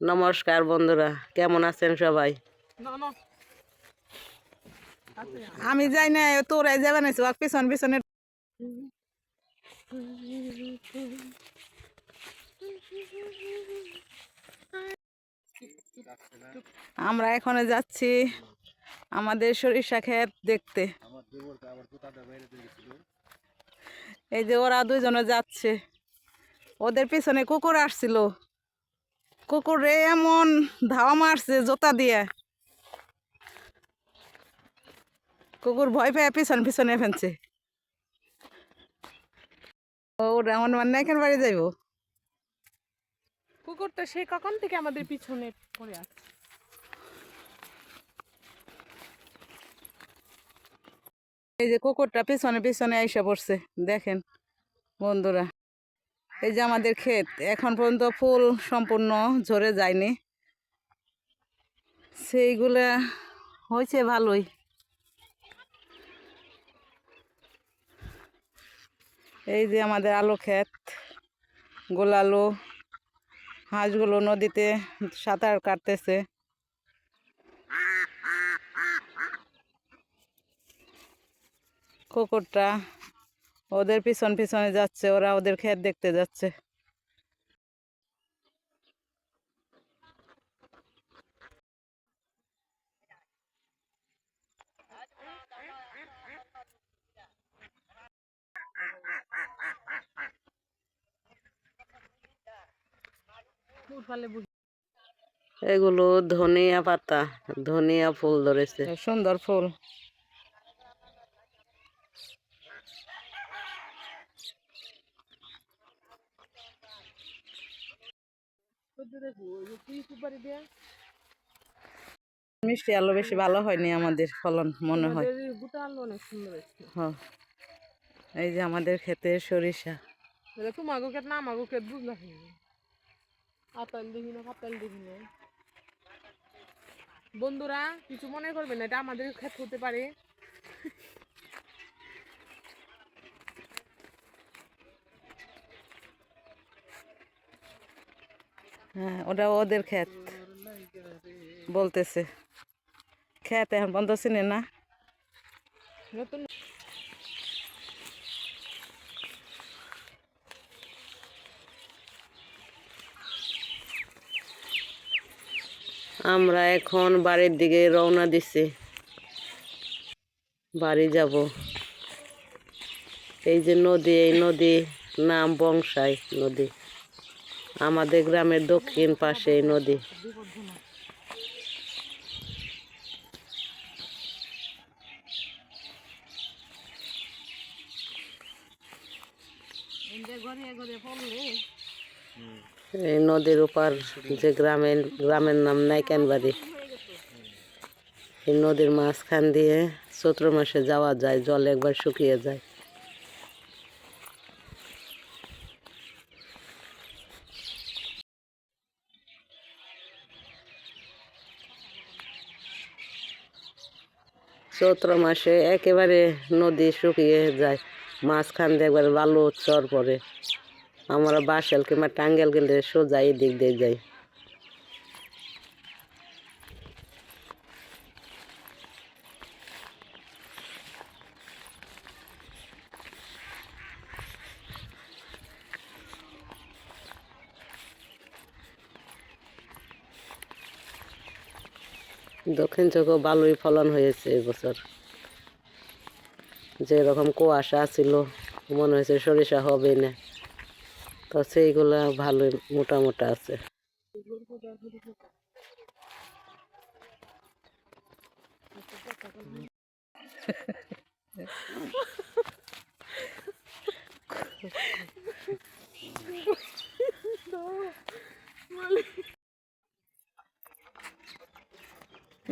নমস্কার বন্ধুরা, কেমন আছেন সবাই? আমি যাই না, তোরাই যাবে না, পিছন পিছনে। আমরা এখানে যাচ্ছি আমাদের সরিষা ক্ষেত দেখতে। এই যে ওরা দুইজনে যাচ্ছে, ওদের পিছনে কুকুর আসছিল, কুকুরে এমন ধাওয়া মারছে জোতা দিয়ে, কুকুর ভয় পেয়ে পিছন পিছনে ফেলছে। ওরা হনুমান নায়কের বাড়ি যাইব। কুকুরটা সে কখন থেকে আমাদের পিছনে পড়ে আছে। এই যে কুকুরটা পিছনে পিছনে আইসা পড়ছে, দেখেন বন্ধুরা। এই যে আমাদের ক্ষেত, এখন পর্যন্ত ফুল সম্পূর্ণ ঝরে যায়নি, সেইগুলা হয়েছে ভালোই। এই যে আমাদের আলু ক্ষেত, গোলালু, হাঁসগুলো নদীতে সাঁতার কাটতেছে। কুকুরটা ওদের পিছন পিছনে যাচ্ছে, ওরা ওদের ক্ষেত দেখতে যাচ্ছে। এগুলো ধনিয়া পাতা, ধনিয়া ফুল ধরেছে। সুন্দর ফুল। মিষ্টি আলু বেশি ভালো হয়নি আমাদের ফলন মনে হয়। হ্যাঁ, এই যে আমাদের ক্ষেতে সরিষা। তোমাকে ক্ষেত না আমাকে ক্ষেত বুঝলাম, আতাল দেখি না পাতাল দেখি না। বন্ধুরা কিছু মনে করবেন না, এটা আমাদের ক্ষেত হতে পারে। হ্যাঁ, ওটা ওদের ক্ষেত বলতেছে। ক্ষেত এখন বন্ধ চিনে না। নতুন আমরা এখন বাড়ির দিকে রওনা দিছি, বাড়ি যাব। এই যে নদী, এই নদী নাম বংশাই নদী, আমাদের গ্রামের দক্ষিণ পাশে এই নদী। এই নদীর ওপার যে গ্রামের নাম নাইকান বাড়ি। এই নদীর মাঝখান দিয়ে চৈত্র মাসে যাওয়া যায়, জল একবার শুকিয়ে যায়। চৈত্র মাসে একেবারে নদী শুকিয়ে যায়, মাঝখান দিয়ে একবার বালু চর পড়ে। আমরা বাসেল কিংবা টাঙ্গেল গেলে সোজা এই দিক দিয়ে যাই। দক্ষিণ চোখেও ভালোই ফলন হয়েছে এবছর। যেরকম কুয়াশা ছিল মনে হয়েছে সরিষা হবে না, তো সেইগুলা ভালোই মোটা মোটা আছে।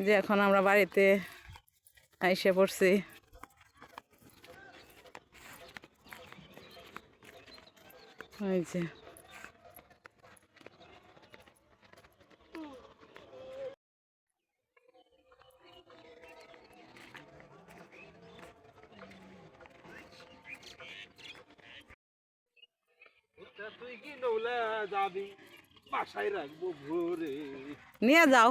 যে এখন আমরা বাড়িতে আইসে পড়ছি। এই যে তুই কি নৌলা যাবি? বাসায় রাখবো ভোরে। নিয়ে যাও।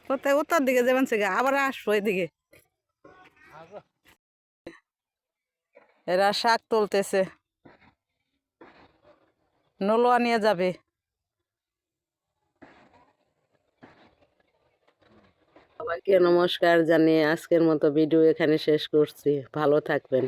কোথায় উত্তর দিকে যাবেন সে আবার আসবো এদিকে। এরা শাক তুলতেছে, নলোয়া নিয়ে যাবে। সবাইকে নমস্কার জানিয়ে আজকের মতো ভিডিও এখানে শেষ করছি। ভালো থাকবেন।